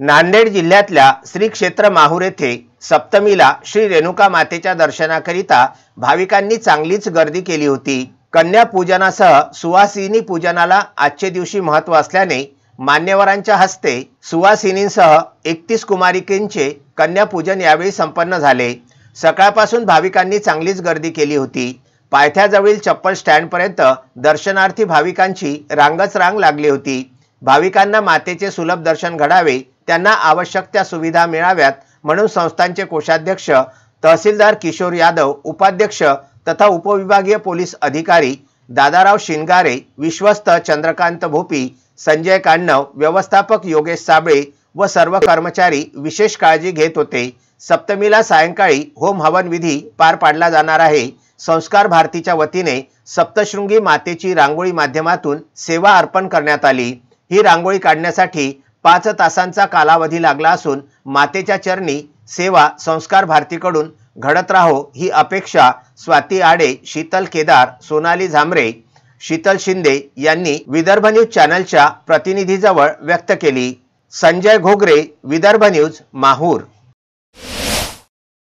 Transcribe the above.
नांदेड जिल्ह्यातल्या श्री क्षेत्र माहूर येथे सप्तमीला श्री रेणुका मातेच्या दर्शनाकरिता भाविकांनी चांगलीच गर्दी केली होती। कन्या पूजनासह सुवासिनी पूजनाला आजचे दिवशी महत्त्व असल्याने मान्यवरांच्या हस्ते सुवासिनींसह 31 कुमारिकांचे कन्या पूजन यावेळी संपन्न झाले। सकाळपासून भाविकांनी चांगलीच गर्दी केली होती। पायथ्याजवळील चप्पल स्टँडपर्यंत दर्शनार्थी भाविकांची रांगच रांग लागली होती। भाविकांना मातेचे सुलभ दर्शन घडावे, त्यांना आवश्यक त्या सुविधा मिळाव्यात म्हणून संस्थांचे कोषाध्यक्ष तहसीलदार किशोर यादव, उपाध्यक्ष तथा उपविभागीय पोलीस अधिकारी दादाराव शिंगारे, विश्वस्त चंद्रकांत भोपी, संजय कांडव, व्यवस्थापक योगेश साबळे व सर्व कर्मचारी विशेष काळजी घेत होते। सप्तमीला सायंकाळी होम हवन विधी पार पाडला जाणार आहे। संस्कार भारतीच्या वतीने सप्तशृंगी मातेची रांगोळी माध्यमातून सेवा अर्पण करण्यात आली। ही रांगोळी काढण्यासाठी 5 तासांचा कालावधी लागला असून मातेच्या चरणी सेवा संस्कार भारतीकडून घडत राहो ही अपेक्षा स्वाती आडे, शीतल केदार, सोनाली झांबरे, शीतल शिंदे यांनी विदर्भ न्यूज चॅनलच्या प्रतिनिधीजवळ व्यक्त केली। संजय घोगरे, विदर्भ न्यूज, माहूर।